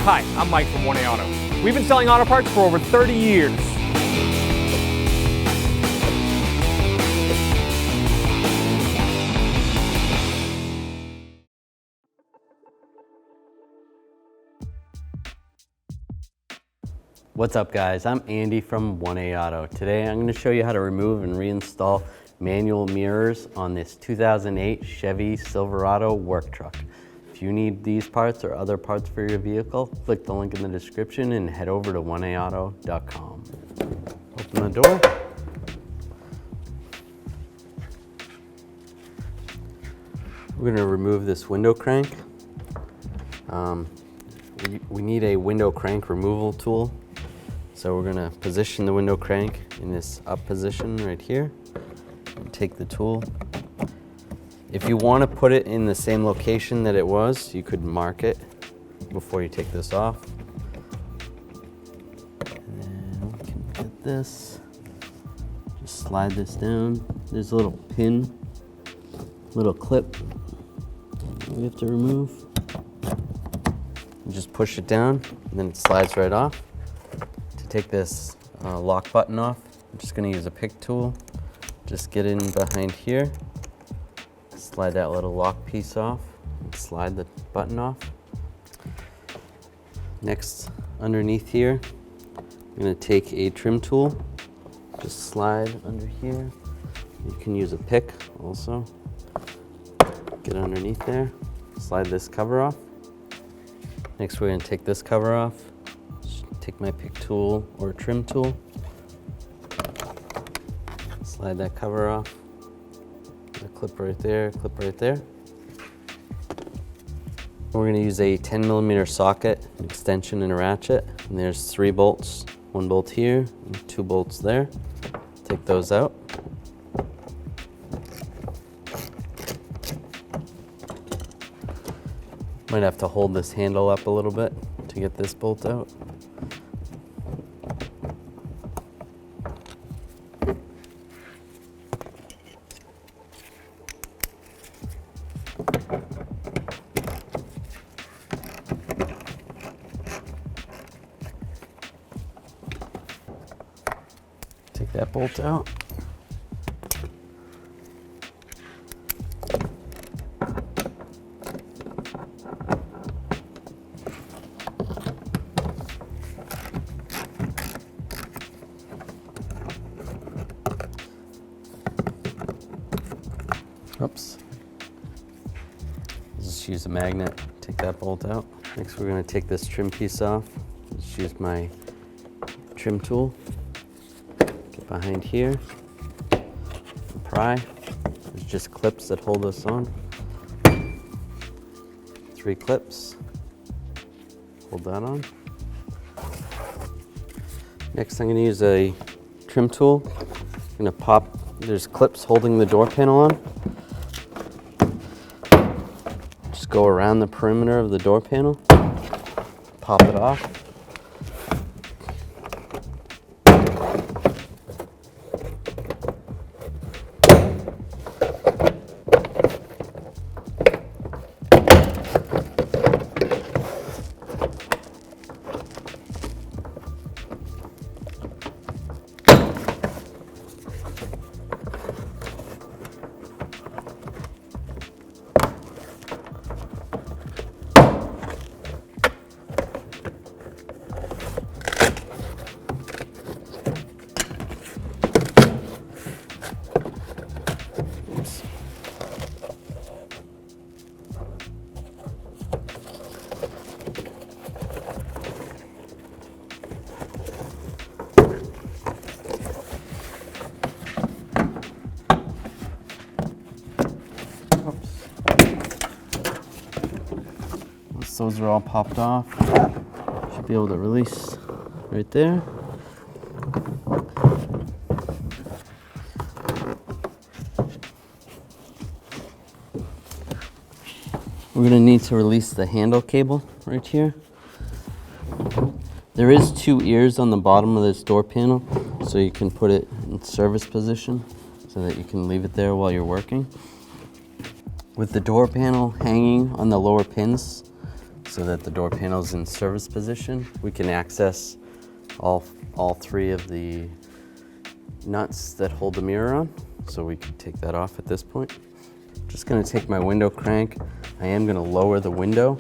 Hi, I'm Mike from 1A Auto. We've been selling auto parts for over 30 years. What's up guys, I'm Andy from 1A Auto. Today I'm going to show you how to remove and reinstall manual mirrors on this 2008 Chevy Silverado Work Truck. If you need these parts or other parts for your vehicle, click the link in the description and head over to 1aauto.com. Open the door. We're going to remove this window crank. We need a window crank removal tool. So we're going to position the window crank in this up position right here. And take the tool. If you want to put it in the same location that it was, you could mark it before you take this off. And then we can get this. Just slide this down. There's a little pin, little clip we have to remove. You just push it down and then it slides right off. To take this lock button off, I'm just going to use a pick tool. Just get in behind here, slide that little lock piece off, and slide the button off. Next, underneath here, I'm going to take a trim tool, just slide under here. You can use a pick also. Get underneath there, slide this cover off. Next, we're going to take this cover off. Take my pick tool or trim tool, slide that cover off. There's a clip right there, clip right there. We're going to use a 10mm socket, an extension and a ratchet. And there's 3 bolts, 1 bolt here and 2 bolts there. Take those out. Might have to hold this handle up a little bit to get this bolt out. Take that bolt out. Oops. Just use a magnet, take that bolt out. Next we're going to take this trim piece off. Just use my trim tool. Get behind here, and pry. There's just clips that hold this on. 3 clips. Hold that on. Next I'm going to use a trim tool. I'm going to pop, there's clips holding the door panel on. Just go around the perimeter of the door panel, pop it off. Those are all popped off. Should be able to release right there. We're going to need to release the handle cable right here. There is 2 ears on the bottom of this door panel, so you can put it in service position so that you can leave it there while you're working. With the door panel hanging on the lower pins, so that the door panel's in service position. We can access all three of the nuts that hold the mirror on, so we can take that off at this point. Just gonna take my window crank. I am gonna lower the window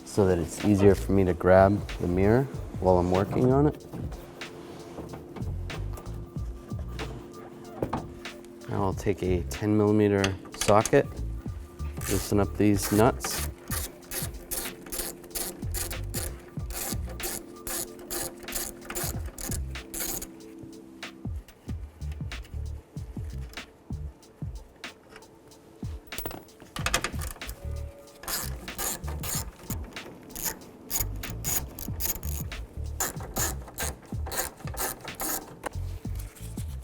so that it's easier for me to grab the mirror while I'm working on it. Now I'll take a 10mm socket, loosen up these nuts.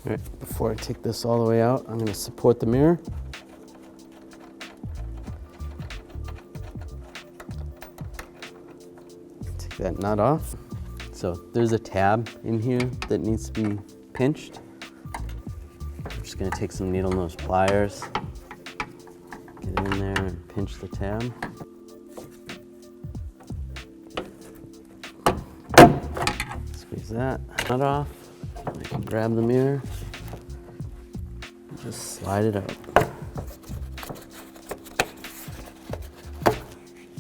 All right, before I take this all the way out, I'm going to support the mirror. Take that nut off. So there's a tab in here that needs to be pinched. I'm just going to take some needle nose pliers, get in there and pinch the tab. Squeeze that nut off. I can grab the mirror, and just slide it out.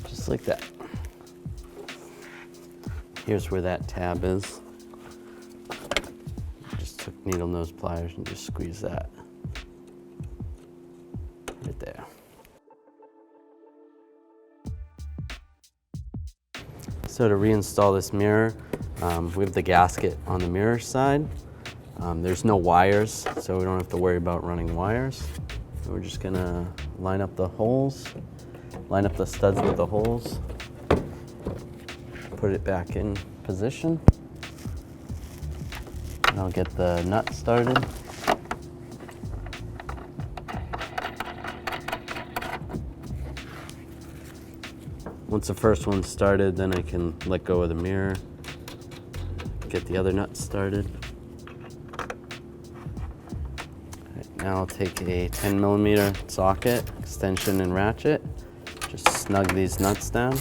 Just like that. Here's where that tab is. Just took needle nose pliers and just squeeze that right there. So to reinstall this mirror, we have the gasket on the mirror side. There's no wires, so we don't have to worry about running wires. We're just gonna line up the holes, line up the studs with the holes, put it back in position, and I'll get the nut started. Once the first one's started, then I can let go of the mirror, get the other nuts started. Right, now I'll take a 10mm socket, extension and ratchet, just snug these nuts down.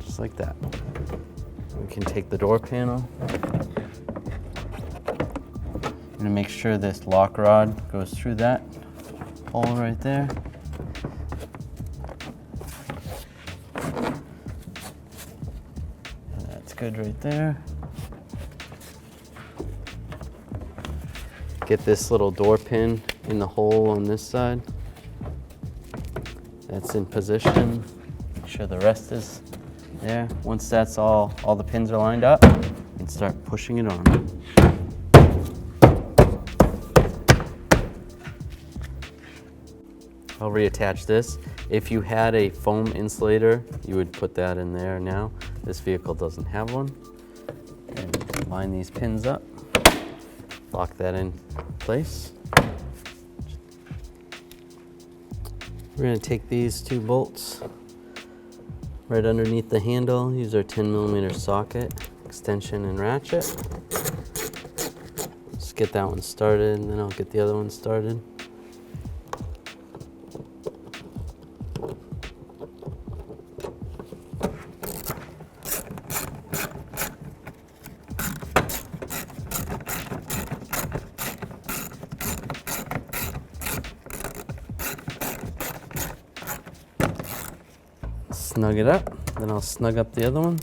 Just like that. We can take the door panel. I'm gonna make sure this lock rod goes through that hole right there. That's good right there. Get this little door pin in the hole on this side. That's in position. Make sure the rest is there. Once that's all the pins are lined up, you can start pushing it on. I'll reattach this. If you had a foam insulator, you would put that in there now. This vehicle doesn't have one. And line these pins up, lock that in place. We're gonna take these two bolts right underneath the handle, use our 10mm socket, extension and ratchet. Just get that one started, and then I'll get the other one started. Snug it up, then I'll snug up the other one.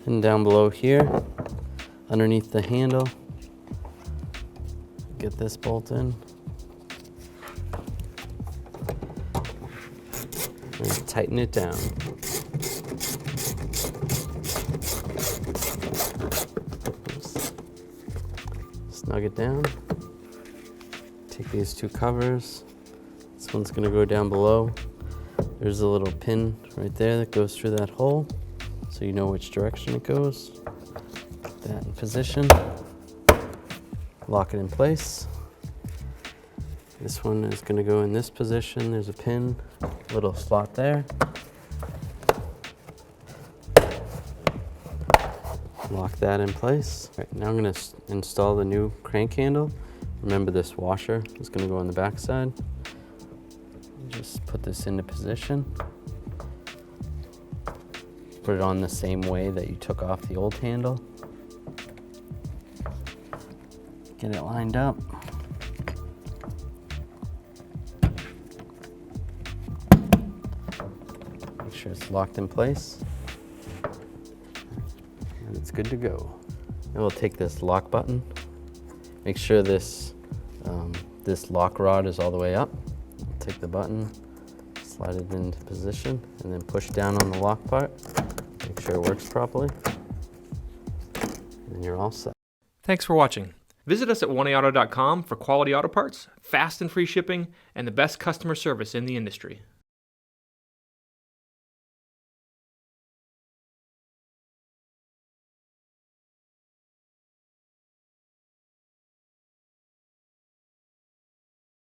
And down below here, underneath the handle, get this bolt in. And tighten it down. Snug it down. Take these two covers. This one's gonna go down below. There's a little pin right there that goes through that hole, so you know which direction it goes. Get that in position. Lock it in place. This one is going to go in this position. There's a pin, little slot there. Lock that in place. All right, now I'm going to install the new crank handle. Remember, this washer is going to go on the back side. Just put this into position. Put it on the same way that you took off the old handle. Get it lined up. Make sure it's locked in place. And it's good to go. And we'll take this lock button. Make sure this lock rod is all the way up. Take the button, slide it into position, and then push down on the lock part. Make sure it works properly. And you're all set. Thanks for watching. Visit us at oneauto.com for quality auto parts, fast and free shipping, and the best customer service in the industry.